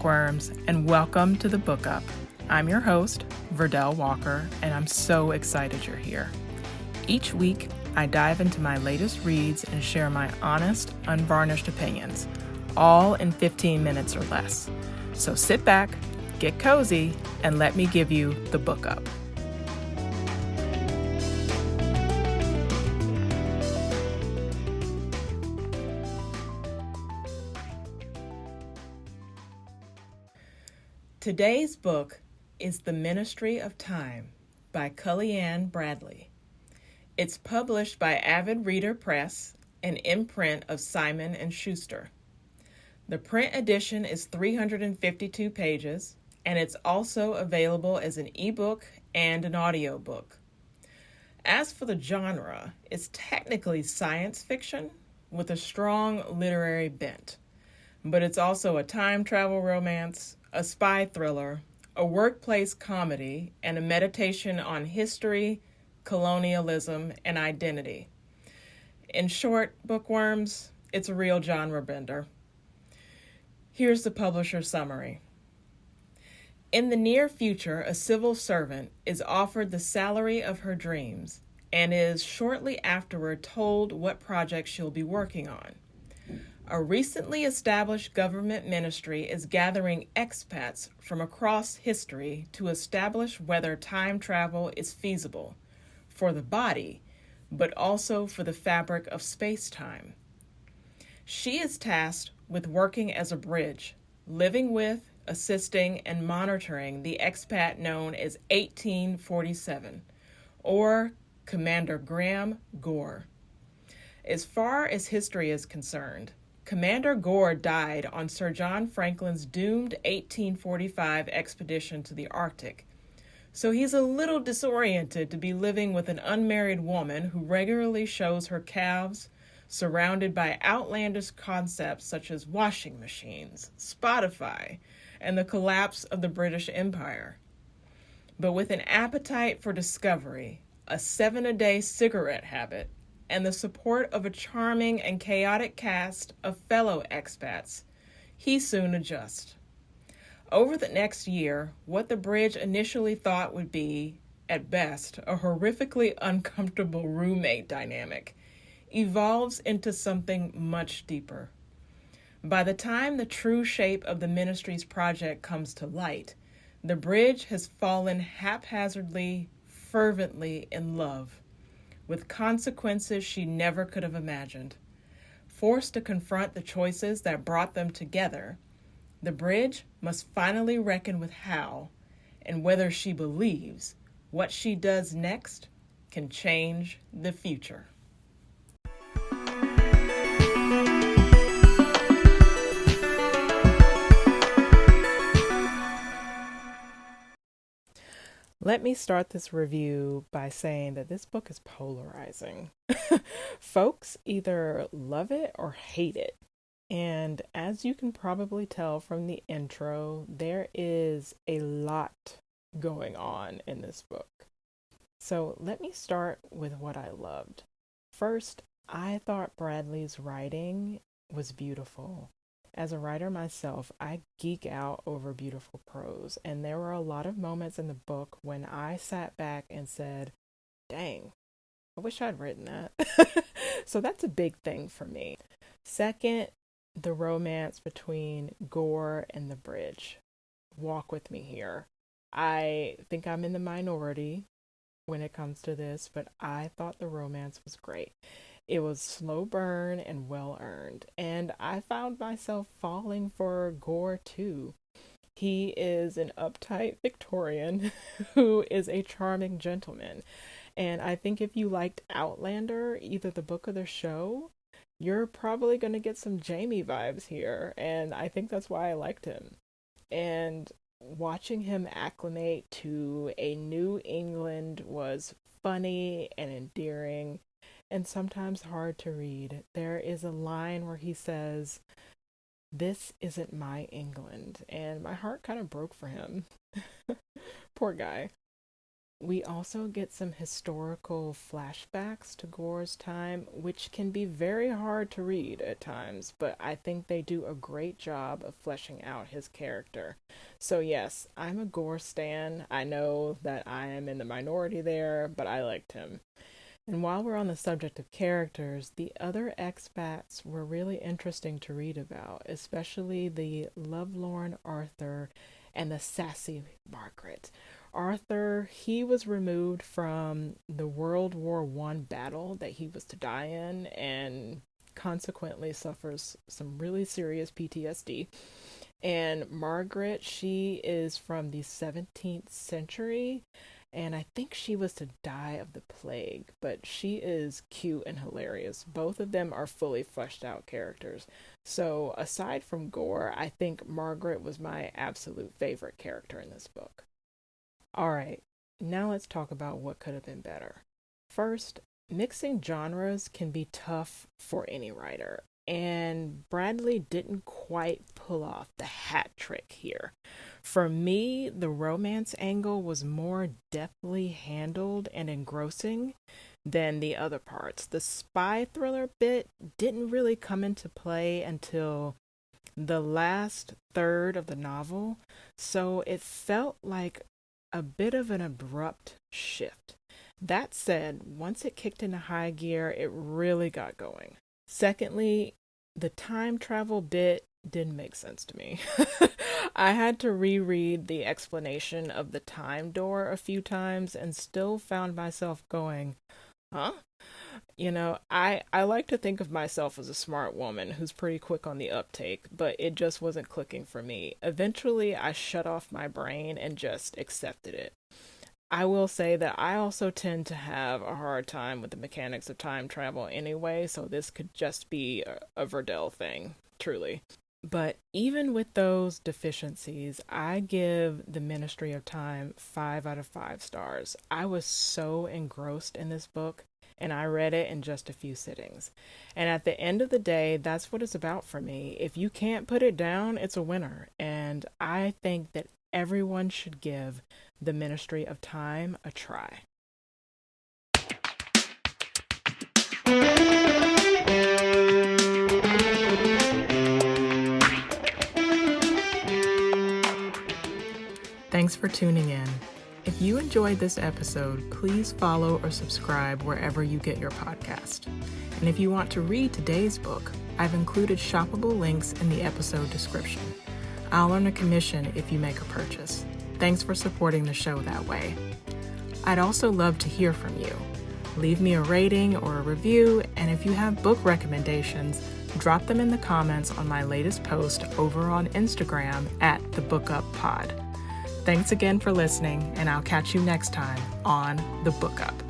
bookworms, and welcome to the Book Up. I'm your host, Verdell Walker, and I'm so excited you're here. Each week, I dive into my latest reads and share my honest, unvarnished opinions, all in 15 minutes or less. So sit back, get cozy, and let me give you the Book Up. Today's book is The Ministry of Time by Kaliane Bradley. It's published by Avid Reader Press, an imprint of Simon & Schuster. The print edition is 352 pages, and it's also available as an eBook and an audiobook. As for the genre, it's technically science fiction with a strong literary bent, but it's also a time travel romance, a spy thriller, a workplace comedy, and a meditation on history, colonialism, and identity. In short, bookworms, it's a real genre bender. Here's the publisher's summary. In the near future, a civil servant is offered the salary of her dreams and is shortly afterward told what project she'll be working on. A recently established government ministry is gathering expats from across history to establish whether time travel is feasible for the body, but also for the fabric of space-time. She is tasked with working as a bridge, living with, assisting, and monitoring the expat known as 1847, or Commander Graham Gore. As far as history is concerned, Commander Gore died on Sir John Franklin's doomed 1845 expedition to the Arctic, so he's a little disoriented to be living with an unmarried woman who regularly shows her calves, surrounded by outlandish concepts such as washing machines, Spotify, and the collapse of the British Empire. But with an appetite for discovery, a 7-a-day cigarette habit, and the support of a charming and chaotic cast of fellow expats, he soon adjusts. Over the next year, what the bridge initially thought would be, at best, a horrifically uncomfortable roommate dynamic evolves into something much deeper. By the time the true shape of the ministry's project comes to light, the bridge has fallen haphazardly, fervently in love, with consequences she never could have imagined. Forced to confront the choices that brought them together, the bridge must finally reckon with how and whether she believes what she does next can change the future. Let me start this review by saying that this book is polarizing. Folks either love it or hate it. And as you can probably tell from the intro, there is a lot going on in this book. So let me start with what I loved. First, I thought Bradley's writing was beautiful. As a writer myself, I geek out over beautiful prose, and there were a lot of moments in the book when I sat back and said, dang, I wish I'd written that. So that's a big thing for me. Second, the romance between Gore and the bridge. Walk with me here. I think I'm in the minority when it comes to this, but I thought the romance was great. It was slow burn and well earned, and I found myself falling for Gore too. He is an uptight Victorian who is a charming gentleman, and I think if you liked Outlander, either the book or the show, you're probably going to get some Jamie vibes here, and I think that's why I liked him. And watching him acclimate to a New England was funny and endearing, and sometimes hard to read. There is a line where he says, "This isn't my England," and my heart kind of broke for him. Poor guy. We also get some historical flashbacks to Gore's time, which can be very hard to read at times, but I think they do a great job of fleshing out his character. So, yes, I'm a Gore stan. I know that I am in the minority there, but I liked him. And while we're on the subject of characters, the other expats were really interesting to read about, especially the lovelorn Arthur and the sassy Margaret. Arthur, he was removed from the World War I battle that he was to die in and consequently suffers some really serious PTSD. And Margaret, she is from the 17th century, and I think she was to die of the plague, but she is cute and hilarious. Both of them are fully fleshed out characters. So, aside from Gore, I think Margaret was my absolute favorite character in this book. All right, now let's talk about what could have been better. First, mixing genres can be tough for any writer, and Bradley didn't quite pull off the hat trick here. For me, the romance angle was more deftly handled and engrossing than the other parts. The spy thriller bit didn't really come into play until the last third of the novel, so it felt like a bit of an abrupt shift. That said, once it kicked into high gear, it really got going. Secondly, the time travel bit didn't make sense to me. I had to reread the explanation of the time door a few times and still found myself going, huh? I like to think of myself as a smart woman who's pretty quick on the uptake, but it just wasn't clicking for me. Eventually, I shut off my brain and just accepted it. I will say that I also tend to have a hard time with the mechanics of time travel anyway, so this could just be a Verdell thing, truly. But even with those deficiencies, I give The Ministry of Time 5 out of 5 stars. I was so engrossed in this book, and I read it in just a few sittings. And at the end of the day, that's what it's about for me. If you can't put it down, it's a winner. And I think that everyone should give The Ministry of Time a try. Thanks for tuning in. If you enjoyed this episode, please follow or subscribe wherever you get your podcast. And if you want to read today's book, I've included shoppable links in the episode description. I'll earn a commission if you make a purchase. Thanks for supporting the show that way. I'd also love to hear from you. Leave me a rating or a review, and if you have book recommendations, drop them in the comments on my latest post over on Instagram at @thebookuppod. Thanks again for listening, and I'll catch you next time on The Book Up.